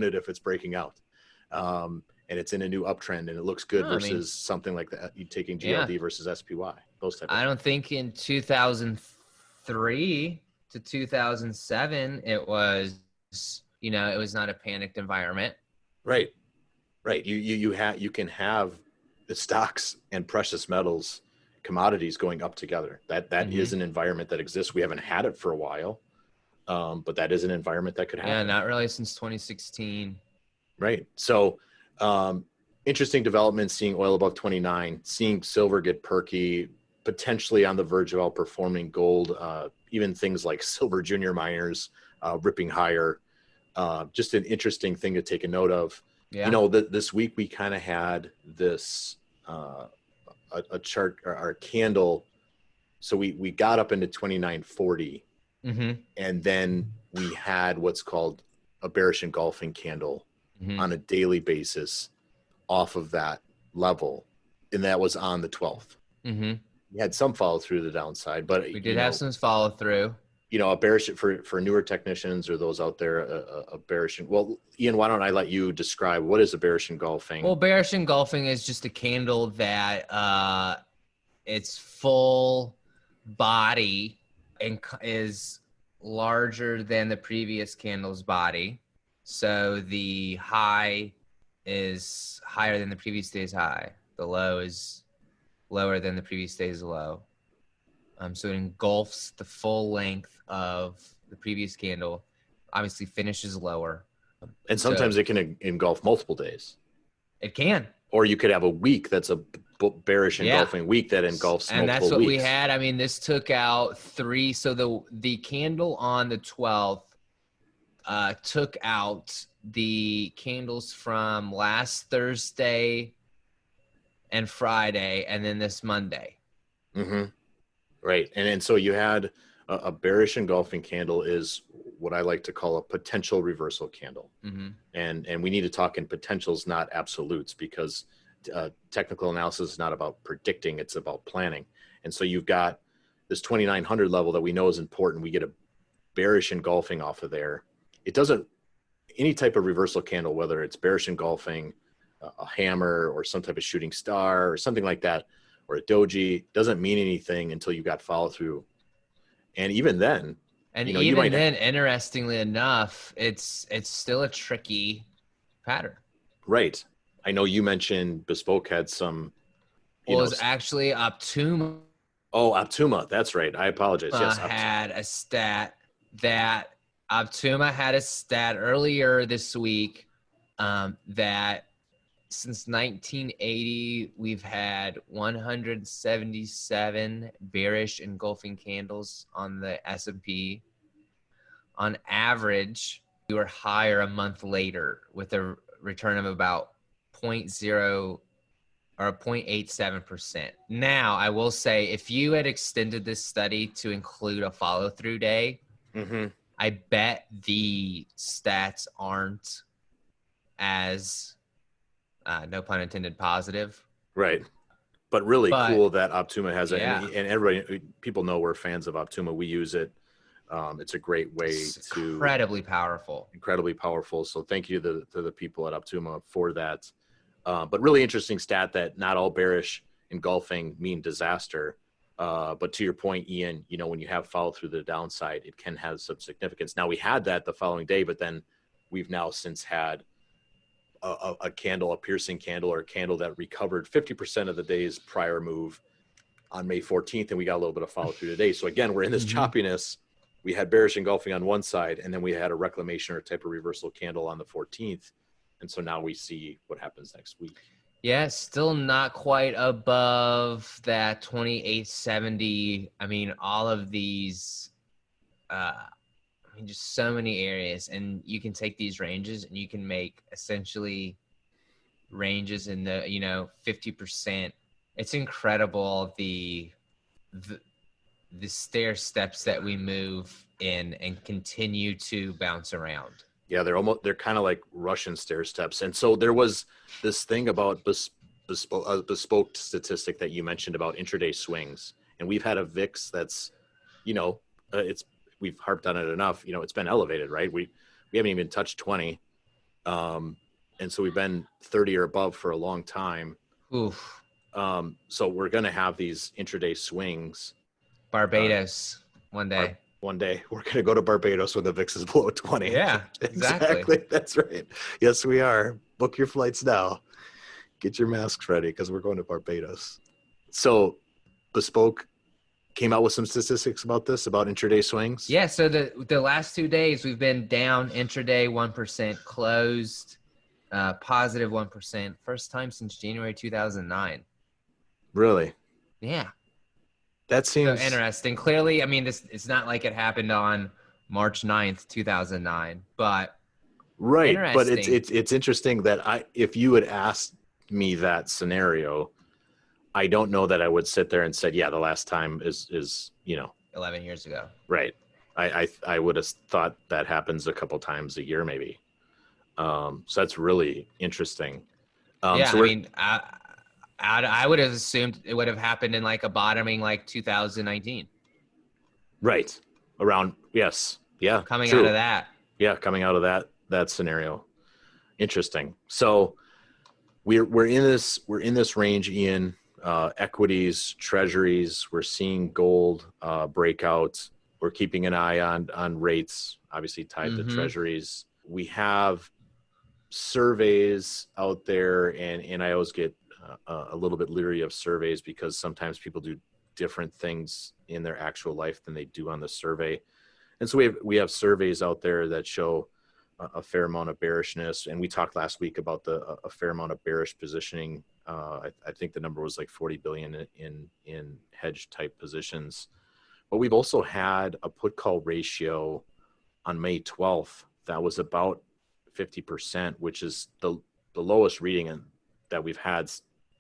it if it's breaking out, and it's in a new uptrend and it looks good versus something like that. You taking GLD versus SPY, those type of things. I don't think in 2003 to 2007 it was, it was not a panicked environment. Right. You can have the stocks and precious metals, commodities going up together. That is an environment that exists. We haven't had it for a while, but that is an environment that could happen. Yeah, not really since 2016. Right. So interesting development, seeing oil above 29, seeing silver get perky, potentially on the verge of outperforming gold, even things like silver junior miners ripping higher. Just an interesting thing to take a note of. Yeah. This week we kind of had this a chart or a candle. So we got up into 2940, and then we had what's called a bearish engulfing candle on a daily basis off of that level, and that was on the 12th. We had some follow through the downside, but we did have some follow through. A bearish for newer technicians or those out there, a bearish. Well, Ian, why don't I let you describe what is a bearish engulfing? Well, bearish engulfing is just a candle that its full body is larger than the previous candle's body. So the high is higher than the previous day's high. The low is lower than the previous day's low. So it engulfs the full length of the previous candle, obviously finishes lower. And sometimes it can engulf multiple days. It can. Or you could have a week that's a bearish engulfing week that engulfs multiple weeks. And that's what we had. I mean, this took out 3. So the candle on the 12th took out the candles from last Thursday and Friday and then this Monday. Right. And so you had a bearish engulfing candle is what I like to call a potential reversal candle. And we need to talk in potentials, not absolutes, because technical analysis is not about predicting, it's about planning. And so you've got this 2900 level that we know is important. We get a bearish engulfing off of there. It doesn't, any type of reversal candle, whether it's bearish engulfing, a hammer or some type of shooting star or something like that, or a doji, doesn't mean anything until you got follow through. And even then, interestingly enough, it's still a tricky pattern. Right. I know you mentioned Bespoke had some. It was actually Optuma. Oh, Optuma. That's right. I apologize. Yes. Had a stat that Optuma had a stat earlier this week that since 1980, we've had 177 bearish engulfing candles on the S&P. On average, we were higher a month later with a return of about 0.0 or 0.87%. Now, I will say, if you had extended this study to include a follow-through day, I bet the stats aren't as no pun intended, positive. Right. But really cool that Optuma has it. Yeah. And everybody, people know we're fans of Optuma. We use it. It's a great way incredibly powerful. So thank you to the people at Optuma for that. But really interesting stat that not all bearish engulfing mean disaster. But to your point, Ian, when you have follow through the downside, it can have some significance. Now we had that the following day, but then we've now since had a candle, a piercing candle, or a candle that recovered 50% of the day's prior move on May 14th. And we got a little bit of follow through today. So again, we're in this choppiness. We had bearish engulfing on one side, and then we had a reclamation or type of reversal candle on the 14th. And so now we see what happens next week. Yeah, still not quite above that 2870. I mean, all of these, just so many areas, and you can take these ranges and you can make essentially ranges in the 50%. It's incredible the stair steps that we move in and continue to bounce around. Yeah, they're kind of like Russian stair steps. And so there was this thing about bespoke statistic that you mentioned about intraday swings, and we've had a VIX that's, we've harped on it enough. It's been elevated, right? We haven't even touched 20, and so we've been 30 or above for a long time. Oof. So we're going to have these intraday swings. Barbados one day. One day we're going to go to Barbados when the VIX is below 20. Yeah, exactly. That's right. Yes, we are. Book your flights now. Get your masks ready because we're going to Barbados. So Bespoke came out with some statistics about this, about intraday swings. Yeah. So the last 2 days we've been down intraday 1%, closed positive 1%. First time since January 2009. Really? Yeah. That seems so interesting. Clearly, I mean, it's not like it happened on March 9th, 2009, but right. But it's interesting that if you had asked me that scenario, I don't know that I would sit there and said, yeah, the last time is 11 years ago. Right. I would have thought that happens a couple times a year, maybe. So that's really interesting. I would have assumed it would have happened in like a bottoming like 2019. Right. Around, yes. Yeah. Coming true. out of that. Yeah. Coming out of that scenario. Interesting. So we're in this range, Ian, equities, treasuries, we're seeing gold breakouts. We're keeping an eye on rates, obviously tied to treasuries. We have surveys out there, and I always get a little bit leery of surveys because sometimes people do different things in their actual life than they do on the survey. And so we have surveys out there that show a fair amount of bearishness. And we talked last week about a fair amount of bearish positioning. I think the number was like 40 billion in hedge type positions. But we've also had a put call ratio on May 12th that was about 50%, which is the lowest reading that we've had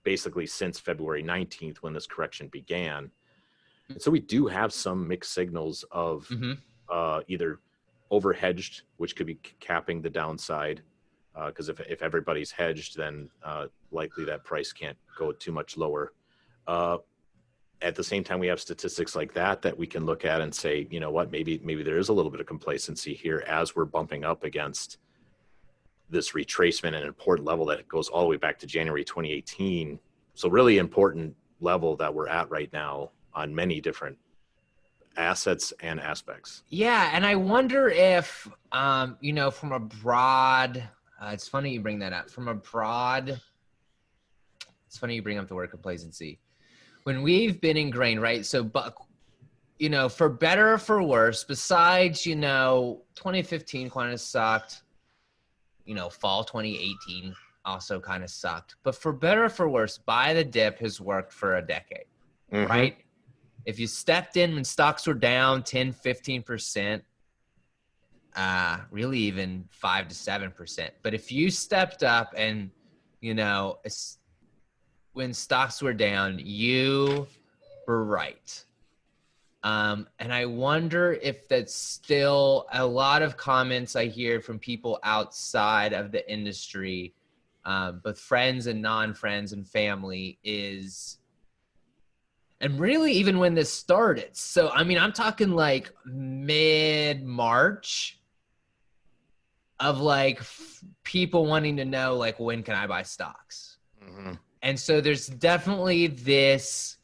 basically since February 19th when this correction began. And so we do have some mixed signals of either overhedged, which could be capping the downside, because if everybody's hedged, then likely that price can't go too much lower. At the same time, we have statistics like that we can look at and say, you know what, maybe there is a little bit of complacency here as we're bumping up against this retracement at an important level that goes all the way back to January 2018. So really important level that we're at right now on many different assets and aspects. Yeah. And I wonder if, from a broad, it's funny you bring that up. It's funny you bring up the word complacency. When we've been ingrained, right? So, for better or for worse, besides, 2015 kind of sucked. Fall 2018 also kind of sucked. But for better or for worse, buy the dip has worked for a decade, right? If you stepped in when stocks were down 10, 15%, really even 5 to 7%. But if you stepped up and, when stocks were down, you were right. And I wonder if that's still a lot of comments I hear from people outside of the industry, both friends and non-friends and family and really even when this started. So, I'm talking like mid-March of like people wanting to know, like, when can I buy stocks? And so there's definitely this.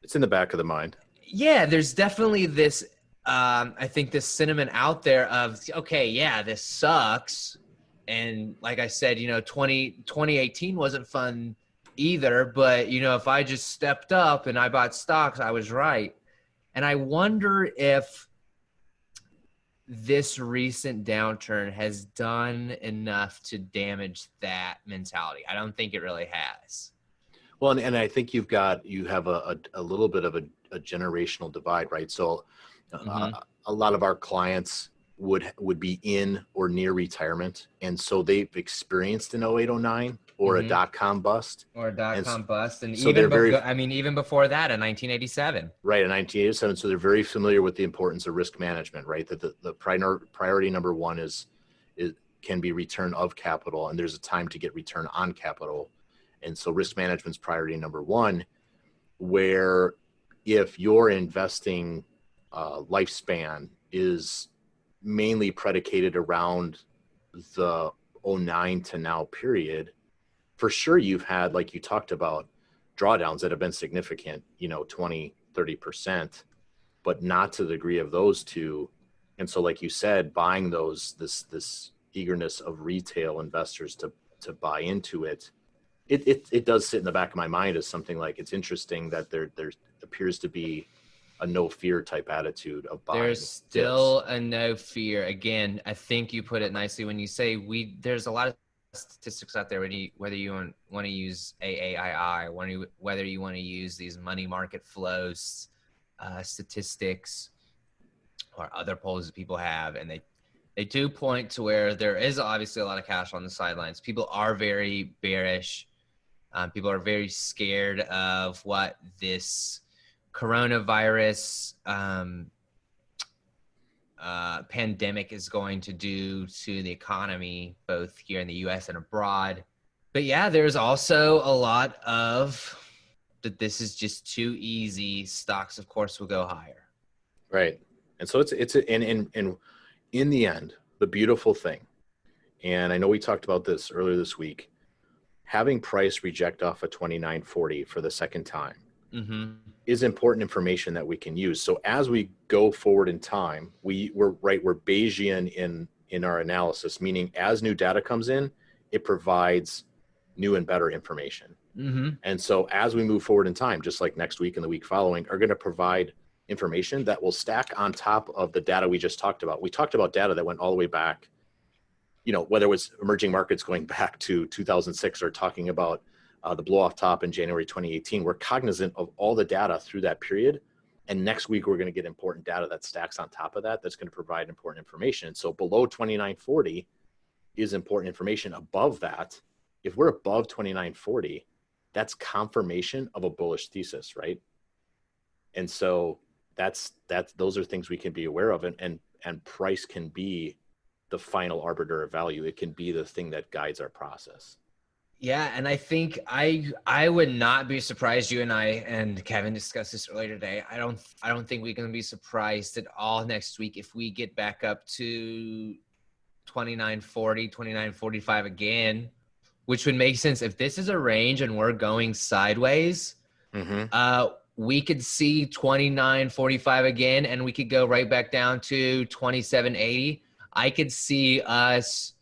It's in the back of the mind. Yeah, there's definitely this, I think this sentiment out there of, okay, yeah, this sucks. And like I said, 2018 wasn't fun either, but, if I just stepped up and I bought stocks, I was right. And I wonder if this recent downturn has done enough to damage that mentality. I don't think it really has. Well, and I think you have a little bit of a generational divide, right? So a lot of our clients would be in or near retirement, and so they've experienced an 08, 09 or a dot-com bust. Or a dot-com bust. And so even before that, in 1987. Right, in 1987. So they're very familiar with the importance of risk management, right? That the priority number one is can be return of capital, and there's a time to get return on capital. And so risk management's priority number one, where if your investing lifespan is mainly predicated around the 09 to now period, for sure you've had, like you talked about, drawdowns that have been significant, 20, 30%, but not to the degree of those two. And so, like you said, buying this eagerness of retail investors to buy into it, it does sit in the back of my mind as something like, it's interesting that there appears to be a no fear type attitude of buying. There's still a no fear. Again, I think you put it nicely when you say there's a lot of statistics out there whether you want to use AAII, whether you want to use these money market flows statistics or other polls that people have, and they do point to where there is obviously a lot of cash on the sidelines. People are very bearish. People are very scared of what this coronavirus pandemic is going to do to the economy, both here in the US and abroad. But yeah, there's also a lot of that this is just too easy. Stocks, of course, will go higher. Right. And so and in the end, the beautiful thing, and I know we talked about this earlier this week, having price reject off of 29.40 for the second time is important information that we can use. So as we go forward in time, we're Bayesian in our analysis, meaning as new data comes in, it provides new and better information. And so as we move forward in time, just like next week and the week following, are going to provide information that will stack on top of the data we just talked about. We talked about data that went all the way back, whether it was emerging markets going back to 2006 or talking about the blow off top in January 2018. We're cognizant of all the data through that period. And next week, we're going to get important data that stacks on top of that. That's going to provide important information. So below 29.40 is important information. Above that, if we're above 29.40, that's confirmation of a bullish thesis, right? And so those are things we can be aware of, and price can be the final arbiter of value. It can be the thing that guides our process. Yeah, and I think I would not be surprised. You and I and Kevin discussed this earlier today. I don't think we're going to be surprised at all next week if we get back up to 29.40, 29.45 again, which would make sense. If this is a range and we're going sideways, we could see 29.45 again, and we could go right back down to 27.80. I could see us,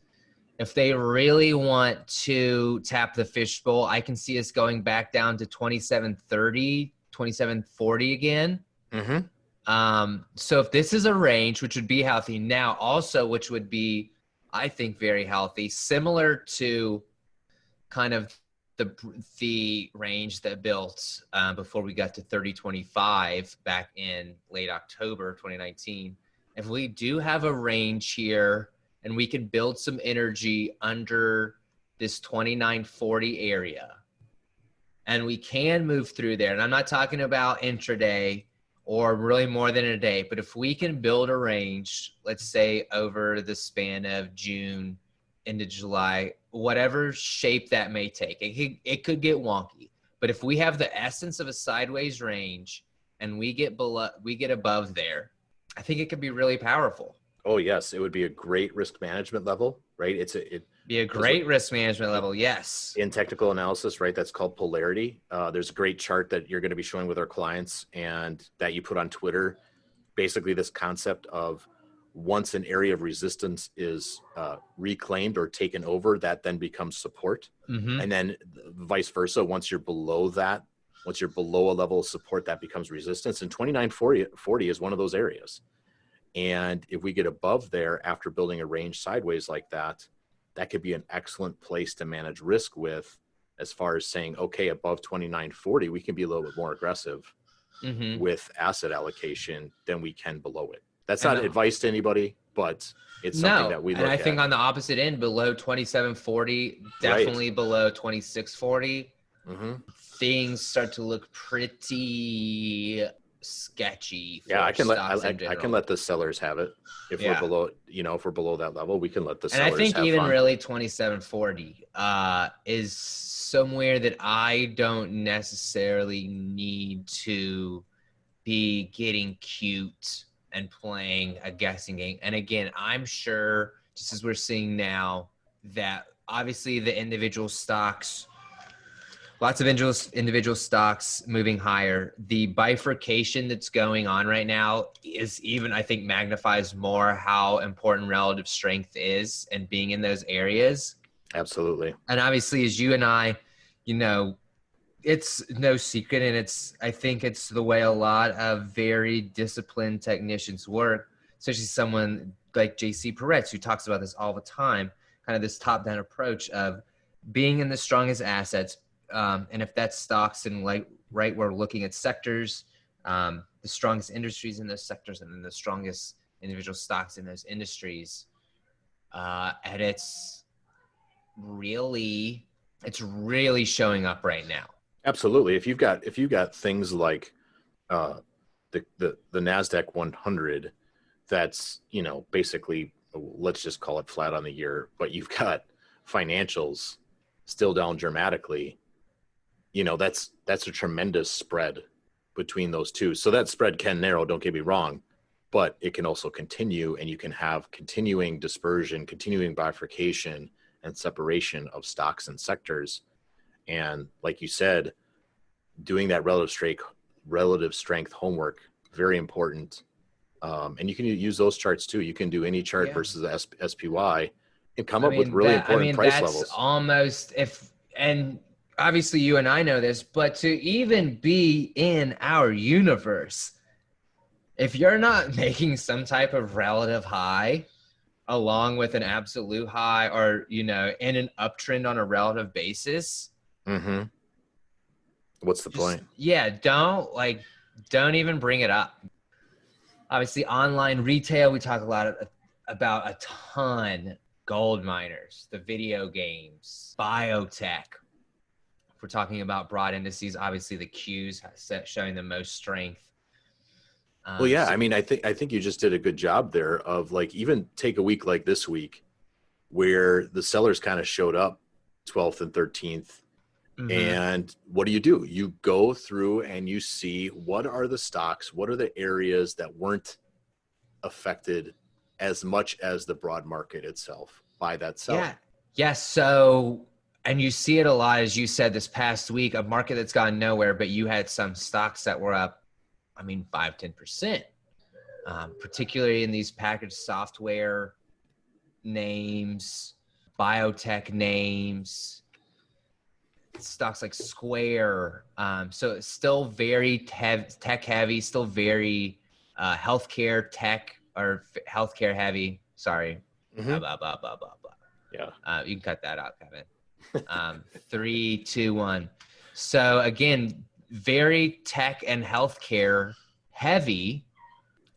if they really want to tap the fishbowl, I can see us going back down to 27.30, 27.40 again. So if this is a range, which would be healthy now, also, which would be, I think, very healthy, similar to kind of the range that built before we got to 30.25 back in late October 2019. If we do have a range here and we can build some energy under this 29.40 area, and we can move through there, and I'm not talking about intraday or really more than a day, but if we can build a range, let's say over the span of June into July, whatever shape that may take, it could get wonky. But if we have the essence of a sideways range and we get above there, I think it could be really powerful. Oh yes, it would be a great risk management level, right? It'd be a great risk management level, yes. In technical analysis, right? That's called polarity. There's a great chart that you're going to be showing with our clients and that you put on Twitter. Basically, this concept of once an area of resistance is reclaimed or taken over, that then becomes support. And then vice versa, once you're below a level of support, that becomes resistance. And 29.40 is one of those areas. And if we get above there after building a range sideways like that, that could be an excellent place to manage risk with, as far as saying, okay, above 29.40, we can be a little bit more aggressive with asset allocation than we can below it. That's not advice to anybody, but it's something that we look at. And I think on the opposite end, below 27.40, definitely below 26.40, things start to look pretty sketchy. For I can let the sellers have it. If we're below, if we're below that level, we can let the sellers have fun. And I think even really 27.40 is somewhere that I don't necessarily need to be getting cute and playing a guessing game. And again, I'm sure, just as we're seeing now, that obviously the individual stocks, lots of individual stocks moving higher. The bifurcation that's going on right now is even, I think, magnifies more how important relative strength is and being in those areas. Absolutely. And obviously, as you and I, it's no secret, and I think it's the way a lot of very disciplined technicians work, especially someone like JC Peretz, who talks about this all the time, kind of this top-down approach of being in the strongest assets. And if that's stocks and we're looking at sectors, the strongest industries in those sectors, and then the strongest individual stocks in those industries. And it's really showing up right now. Absolutely. If you've got things like the NASDAQ 100, that's, basically, let's just call it flat on the year, but you've got financials still down dramatically. That's a tremendous spread between those two. So that spread can narrow, don't get me wrong, but it can also continue, and you can have continuing dispersion, continuing bifurcation and separation of stocks and sectors. And like you said, doing that relative strength homework, very important. And you can use those charts too. You can do any chart versus the SPY and come up with really important price levels. Almost and obviously you and I know this, but to even be in our universe, if you're not making some type of relative high along with an absolute high, or, in an uptrend on a relative basis, what's the point? Yeah. Don't even bring it up. Obviously online retail, we talk a lot about a ton. Gold miners, the video games, biotech. If we're talking about broad indices, obviously the Qs showing the most strength. I think you just did a good job there of even take a week like this week where the sellers kind of showed up 12th and 13th. And what do? You go through and you see what are the stocks, what are the areas that weren't affected as much as the broad market itself by that sell. Yeah. Yes. So, and you see it a lot, as you said, this past week, a market that's gone nowhere, but you had some stocks that were up, 5-10%, particularly in these packaged software names, biotech names, stocks like Square. So it's still very tech heavy, still very healthcare tech or healthcare heavy. Sorry. Blah, blah, blah, blah, blah, blah. Yeah. You can cut that out, Kevin. 3, 2, 1. So again, very tech and healthcare heavy.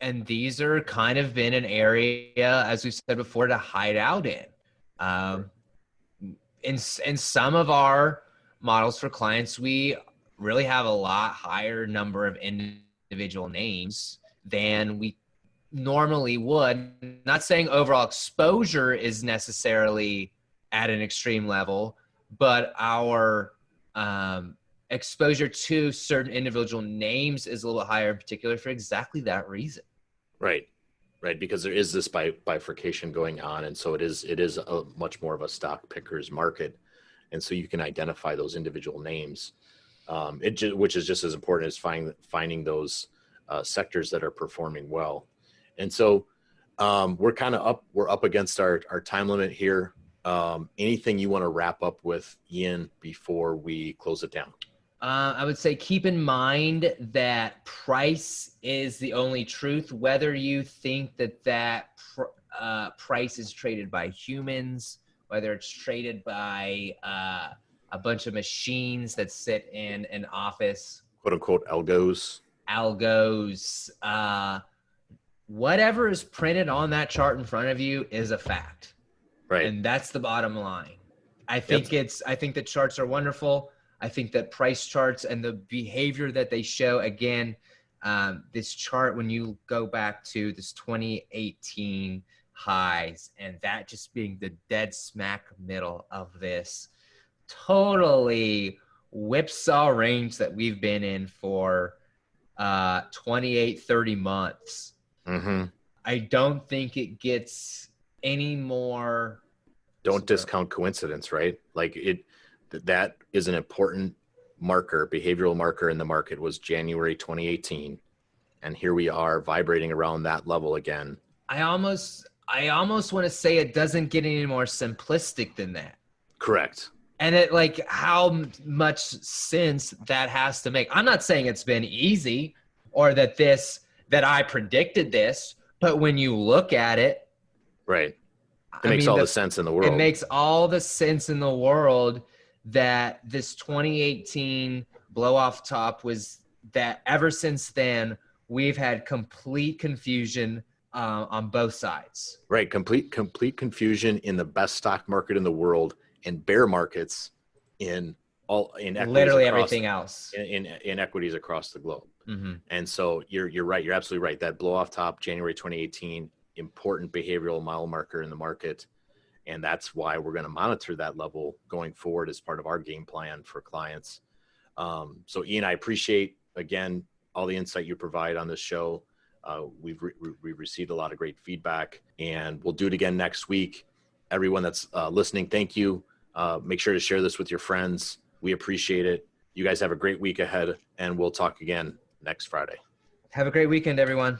And these are kind of been an area, as we said before, to hide out in. In some of our models for clients, we really have a lot higher number of individual names than we normally would. Not saying overall exposure is necessarily at an extreme level, but our exposure to certain individual names is a little higher, in particular for exactly that reason. Right. Because there is this bifurcation going on. And so it is a much more of a stock picker's market. And so you can identify those individual names, which is just as important as finding those sectors that are performing well. And so we're up against our time limit here. Anything you want to wrap up with, Ian, before we close it down? I would say keep in mind that price is the only truth. Whether you think that price is traded by humans, whether it's traded by a bunch of machines that sit in an office, quote unquote algos, whatever is printed on that chart in front of you is a fact. right? And that's the bottom line. I think the charts are wonderful. I think that price charts and the behavior that they show, again, this chart, when you go back to this 2018 highs, and that just being the dead smack middle of this totally whipsaw range that we've been in for 28, 30 months. Mm-hmm. I don't think it gets any more. Don't discount coincidence, right? Like that is an important marker, behavioral marker in the market was January 2018. And here we are vibrating around that level again. I almost want to say it doesn't get any more simplistic than that. Correct. And it, like, how much sense that has to make. I'm not saying it's been easy or that I predicted this, but when you look at it, right. It makes all the sense in the world. It makes all the sense in the world that this 2018 blow off top was that ever since then, we've had complete confusion on both sides. Right. Complete confusion in the best stock market in the world and bear markets in literally everything else in equities across the globe. Mm-hmm. And so you're right. You're absolutely right. That blow off top, January 2018, important behavioral mile marker in the market. And that's why we're going to monitor that level going forward as part of our game plan for clients. So Ian, I appreciate, again, all the insight you provide on this show. We've received a lot of great feedback, and we'll do it again next week. Everyone that's listening, thank you. Make sure to share this with your friends. We appreciate it. You guys have a great week ahead, and we'll talk again next Friday. Have a great weekend, everyone.